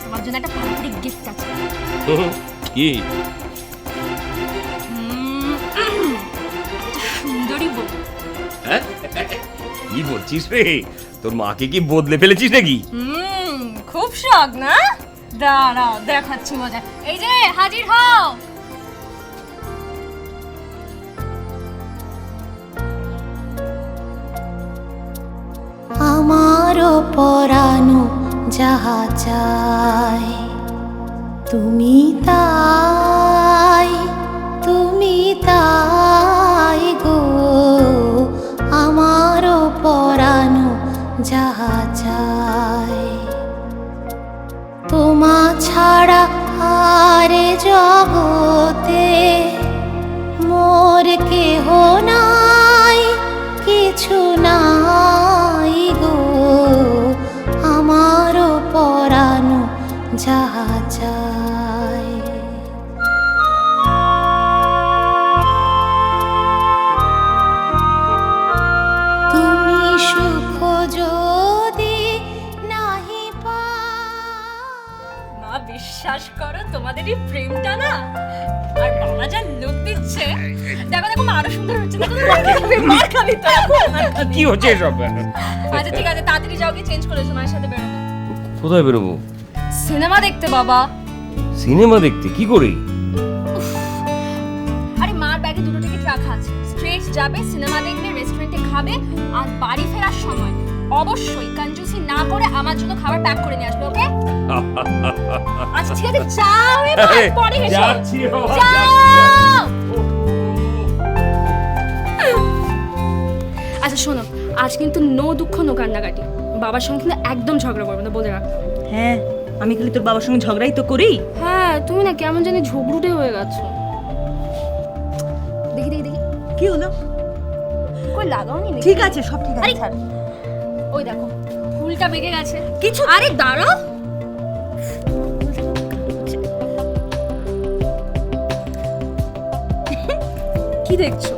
তোমার জন্য একটা পারফেক্ট গিফট আছে। কি? সুন্দরী বউ। হ্যাঁ? কি বলছিস রে? তোর মাকে কি বদলে ফেলেছিস নাকি? খুব শখ না? দাঁড়াও দেখাচ্ছি মজা। এই যে হাজির হও। আমারও পরানো যাহা চাই তুমি তাই, তুমি তাই গো। আমারও পরানো যাহা চাই তোমা ছাড়া আর জগতে মোর কেহ নাই, কিছু নাই গো। আমারও পরানো যাহা চাই। তুমি সুখ যদি নাহি মা বিশ্বাস করো তোমাদের এই প্রেমটা না, আর বাবা যা লুক দিচ্ছে, দেখো দেখো মা আরো সুন্দর হচ্ছে। দেখো মার খাবি তো। কি হচ্ছে এসব? আচ্ছা ঠিক আছে, তাড়াতাড়ি যাও, গিয়ে চেঞ্জ করে এসো, মায়ের সাথে বেরোবে। কোথায় বেরোবো? সিনেমা দেখতে বাবা। সিনেমা দেখতে? কি করে? আরে মার ব্যাগে দুটো টিকিট রাখা আছে, স্ট্রেট যাবে, সিনেমা দেখবে, রেস্টুরেন্টে খাবে, আর বাড়ি ফেরার সময় অবশ্যই কঞ্জুসি না করে আমার জন্য খাবার প্যাক করে নিয়ে আসবে, ওকে? আচ্ছা ঠিক আছে, যাও এবার, পরে এসো। যাচ্ছি বাবা, যাও। আচ্ছা শোনো, আজ কিন্তু নো দুঃখ নো কান্নাকাটি। বাবার সঙ্গে কিন্তু একদম ঝগড়া করবে না, বলে রাখো। হ্যাঁ, আমি খালি তোর বাবার সঙ্গে ঝগড়াই তো করি। হ্যাঁ, তুমি না কেমন জানি ঝগড়ুটে হয়ে গেছো। দেখি দেখি দেখি, কি হলো? কই লাগাওনি নাকি? ঠিক আছে, সব ঠিক আছে, আরে, ছাড়। ওই দেখো ফুলটা বেঁকে গেছে। কিছু আরে দাঁড়াও, কি দেখছো?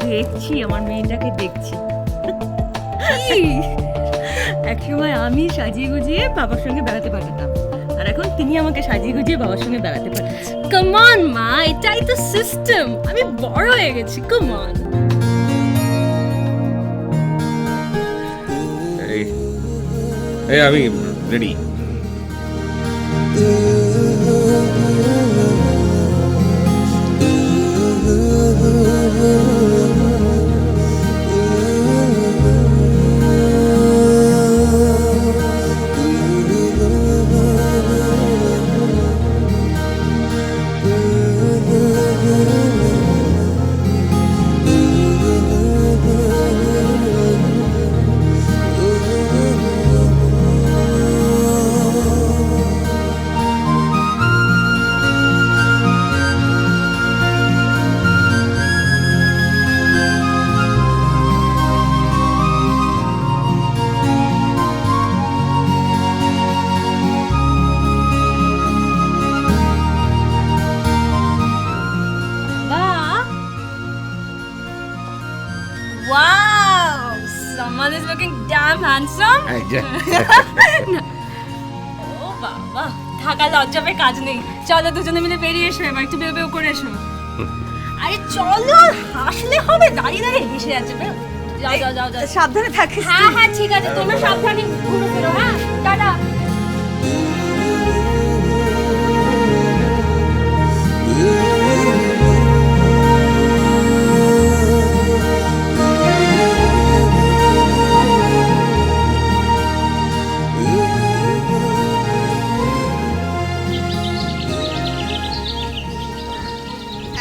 দেখছি, আমার মেয়েটাকে দেখছি। কি? একসময় আমি সাজিয়ে গুজিয়ে বাবার সঙ্গে বেড়াতে পাঠাতাম, আর এখন তিনি আমাকে সাজিয়ে গুজিয়ে বাবার সঙ্গে বেড়াতে পাঠাচ্ছে। কাম অন মা, এটাই তো সিস্টেম। আমি বড় হয়ে গেছি, কাম অন। এই আমি ready. Wow, someone is looking damn handsome. ও বাবা, থাকা লজ্জা পেয়ে কাজ নেই। চলো দুজনে মিলে বেরিয়ে এসো, এবার একটু বেউ বেউ করে এসো। আরে চলো, হাসলে হবে, দাঁড়িয়ে দাঁড়িয়ে হেসে যাচ্ছে। বেরো, যাও যাও যাও যাও। সাবধানে থাকিস। হ্যাঁ হ্যাঁ ঠিক আছে, তোমরা সাবধানে ঘুরে ফেরো। হ্যাঁ, টাটা।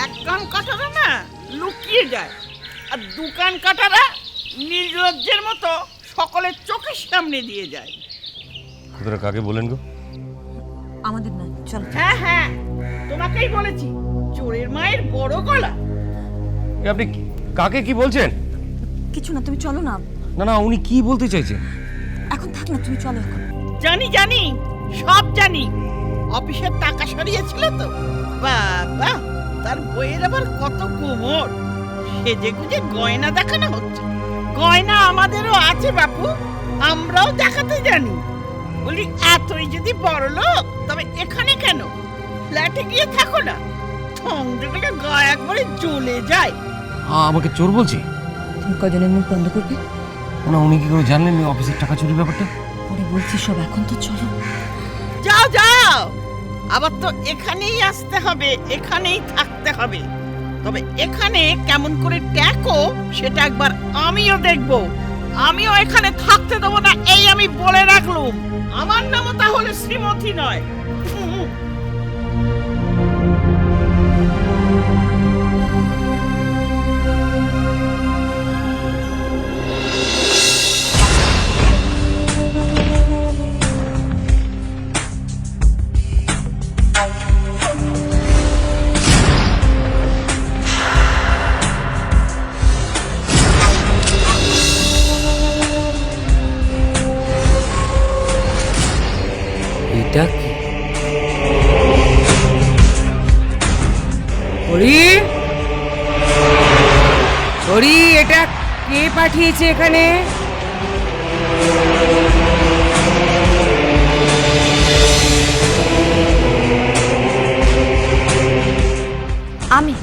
এক কান কাটারা না লুকিয়ে যায়, আর দুকান কাটারা নির্লজ্জের মতো সকলের চোখের সামনে দিয়ে যায়। কথাটা কাকে বলেন গো? আমাদের না, চলো। হ্যাঁ হ্যাঁ, তোমাকেই বলেছি, চোরের মায়ের বড় গলা। আপনি কাকে কি বলছেন? কিছু না, তুমি চলো না। না না, উনি কি বলতে চাইছেন? এখন থাক না, তুমি চলো এখন। জানি জানি, সব জানি। অফিসের টাকা সরিয়েছিল তো, বাবা তার বইয়ের আবার কত কোমর, সেজে গুজে গয়না দেখানো হচ্ছে। গয়না আমাদেরও আছে বাপু, আমরাও দেখাতে জানি। বলি এতই যদি বড় লোক তবে এখানে কেন, ফ্ল্যাটে গিয়ে থাকো না। ঠং দেখলে গা একবারে জ্বলে যায়। আমাকে চোর বলছি? তুমি কজনের মুখ বন্ধ করবে? না, উনি কি করে জানলেন এই অফিসের টাকা চুরির ব্যাপারটা? পরে বলছি সব, এখন তো চলো। যাও যাও, আবার তো এখানেই আসতে হবে, এখানেই থাকতে হবে। তবে এখানে কেমন করে ট্যাকো সেটা একবার আমিও দেখব। আমিও এখানে থাকতে দেবো না, এই আমি বলে রাখলুম। আমার নামও তাহলে শ্রীমতী নয়। এটা কি? হরি, হরি, এটা কে পাঠিয়েছে এখানে? আমি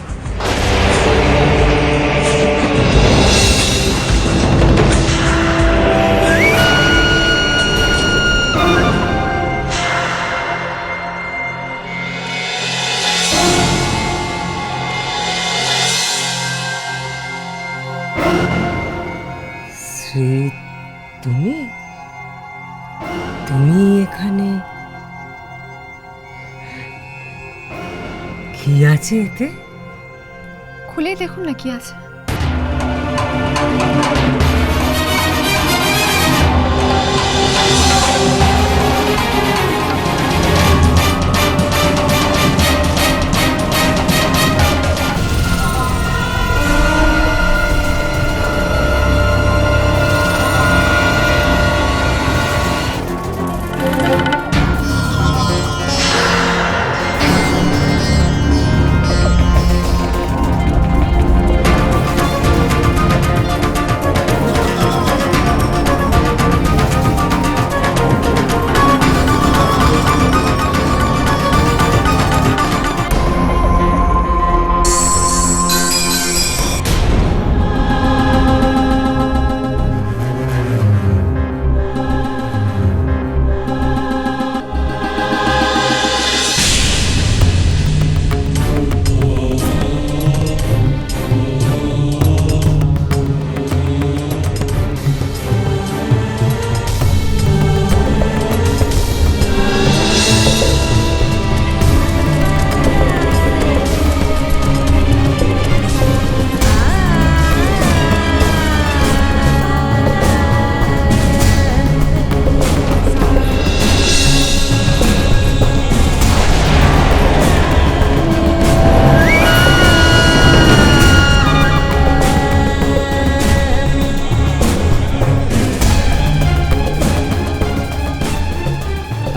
শ্রী, তুমি তুমি এখানে? কি আছে এতে? খুলে দেখুন না কি আছে।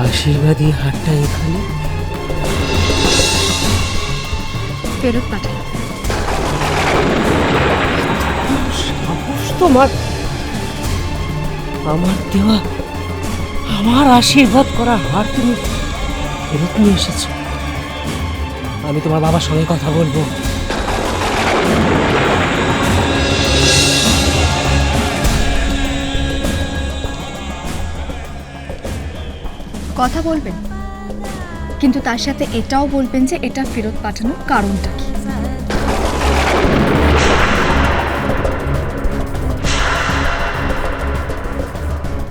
আশীর্বাদী হাটটা এখানে? ফেরত পাঠান। সাহস তোমার! আমার দেওয়া, আমার আশীর্বাদ করা হার তুমি ফেরত নিয়ে এসেছো। আমি তোমার বাবার সঙ্গে কথা বলবো। কথা বলবেন, কিন্তু তার সাথে এটাও বলবেন যে এটা ফেরত পাঠানোর কারণটা কি।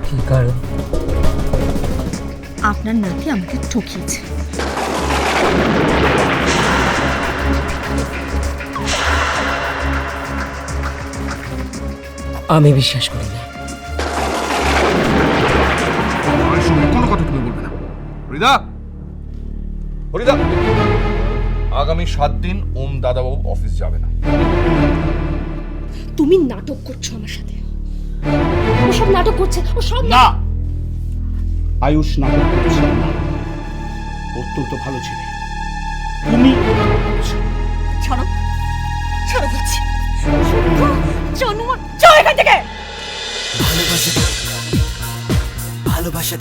কি কারণ? আপনার নাতি আমাকে ঠকিয়েছে। আমি বিশ্বাস করি না। কোনো কথা তুমি বলবে না। হরিদা, হরিদা, আগামী 7 দিন ওম দাদাবাবু অফিস যাবে না। তুমি নাটক করছো আমার সাথে। ও সব নাটক করছে, ও সব না, আয়ুষ নাটক করছে না, অত্যন্ত ভালো ছেলে। তুমি ছাড়ো, ছাড়ো বলছি। জানোয়ার, যাও এখান থেকে। ভালোবাসা